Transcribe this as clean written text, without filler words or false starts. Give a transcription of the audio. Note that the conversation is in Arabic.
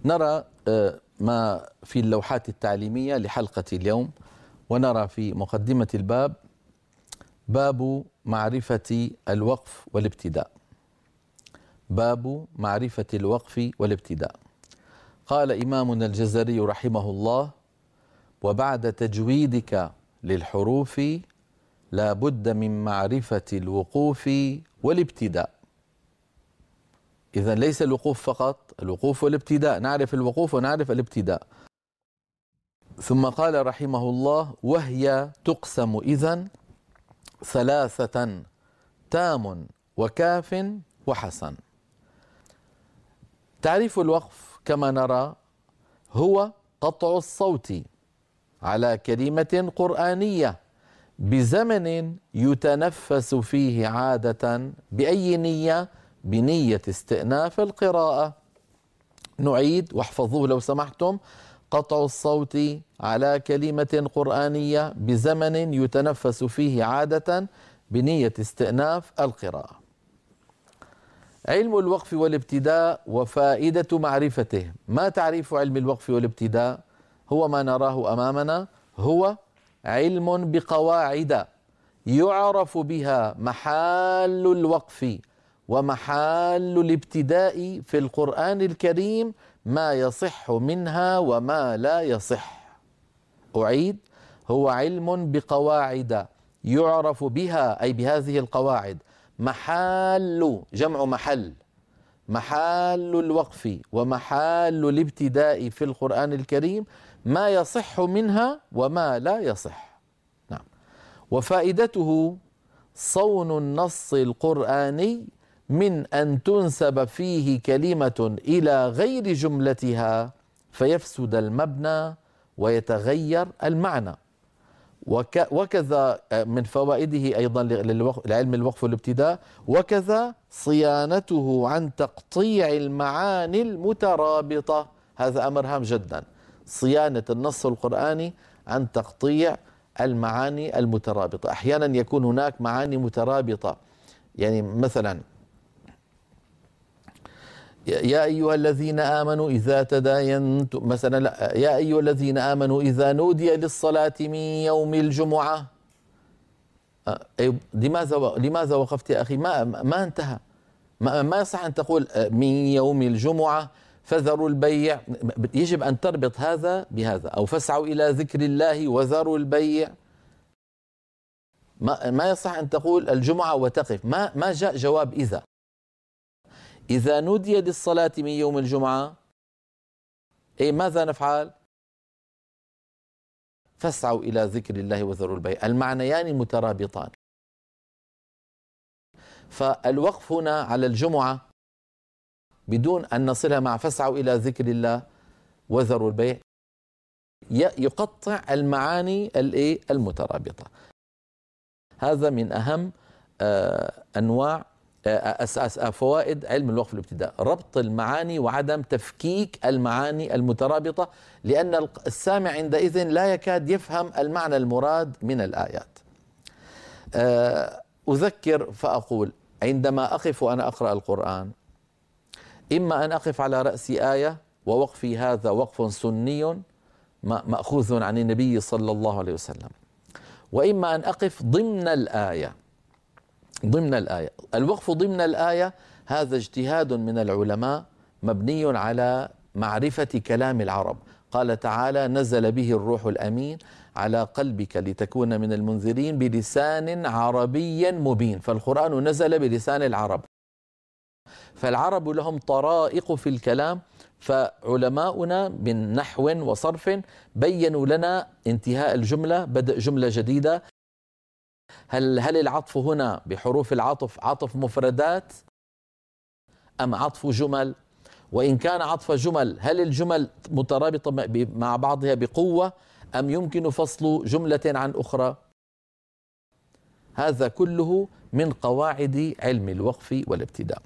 نرى ما في اللوحات التعليمية لحلقة اليوم، ونرى في مقدمة الباب باب معرفة الوقف والابتداء. باب معرفة الوقف والابتداء. قال إمامنا الجزري رحمه الله: وبعد تجويدك للحروف لا بد من معرفة الوقوف والابتداء. إذن ليس الوقوف فقط، الوقوف والابتداء، نعرف الوقوف ونعرف الابتداء. ثم قال رحمه الله: وهي تقسم إذن ثلاثة: تام وكاف وحسن. تعريف الوقف كما نرى هو قطع الصوت على كلمة قرآنية بزمن يتنفس فيه عادة بأي نية؟ بنية استئناف القراءة. نعيد واحفظوه لو سمحتم: قطع الصوت على كلمة قرآنية بزمن يتنفس فيه عادة بنية استئناف القراءة. علم الوقف والابتداء وفائدة معرفته. ما تعريف علم الوقف والابتداء؟ هو ما نراه أمامنا، هو علم بقواعد يعرف بها محال الوقف ومحال الابتداء في القرآن الكريم، ما يصح منها وما لا يصح. أعيد: هو علم بقواعد يعرف بها، أي بهذه القواعد، محال، جمع محل، محال الوقف ومحال الابتداء في القرآن الكريم، ما يصح منها وما لا يصح. نعم. وفائدته صون النص القرآني من أن تنسب فيه كلمة إلى غير جملتها فيفسد المبنى ويتغير المعنى. وكذا من فوائده أيضا لعلم الوقف والابتداء، وكذا صيانته عن تقطيع المعاني المترابطة. هذا أمر هام جدا، صيانة النص القرآني عن تقطيع المعاني المترابطة. أحيانا يكون هناك معاني مترابطة، يعني مثلا: يا أيها الذين آمنوا إذا تداينتم، مثلا لا، يا أيها الذين آمنوا إذا نودي للصلاة من يوم الجمعة. لماذا وقفت يا أخي؟ ما انتهى، ما يصح أن تقول من يوم الجمعة فذروا البيع. يجب أن تربط هذا بهذا، أو فاسعوا إلى ذكر الله وذروا البيع. ما يصح أن تقول الجمعة وتقف. ما جاء جواب إذا نودي للصلاة من يوم الجمعة، ماذا نفعل؟ فاسعوا إلى ذكر الله وذروا البيع. المعنيان مترابطان. فالوقف هنا على الجمعة بدون أن نصلها مع فاسعوا إلى ذكر الله وذروا البيع يقطع المعاني المترابطة. هذا من أهم أنواع فوائد علم الوقف والابتداء، ربط المعاني وعدم تفكيك المعاني المترابطة، لأن السامع عندئذ لا يكاد يفهم المعنى المراد من الآيات. أذكر فأقول: عندما أقف وأنا أقرأ القرآن، إما أن أقف على رأس آية، ووقفي هذا وقف سني مأخوذ عن النبي صلى الله عليه وسلم، وإما أن أقف ضمن الآية. الوقف ضمن الآية هذا اجتهاد من العلماء مبني على معرفة كلام العرب. قال تعالى: نزل به الروح الأمين على قلبك لتكون من المنذرين بلسان عربي مبين. فالقرآن نزل بلسان العرب، فالعرب لهم طرائق في الكلام. فعلماؤنا من نحو وصرف بينوا لنا انتهاء الجملة، بدء جملة جديدة. هل العطف هنا بحروف العطف عطف مفردات أم عطف جمل؟ وإن كان عطف جمل، هل الجمل مترابطة مع بعضها بقوة أم يمكن فصل جملة عن أخرى؟ هذا كله من قواعد علم الوقف والابتداء.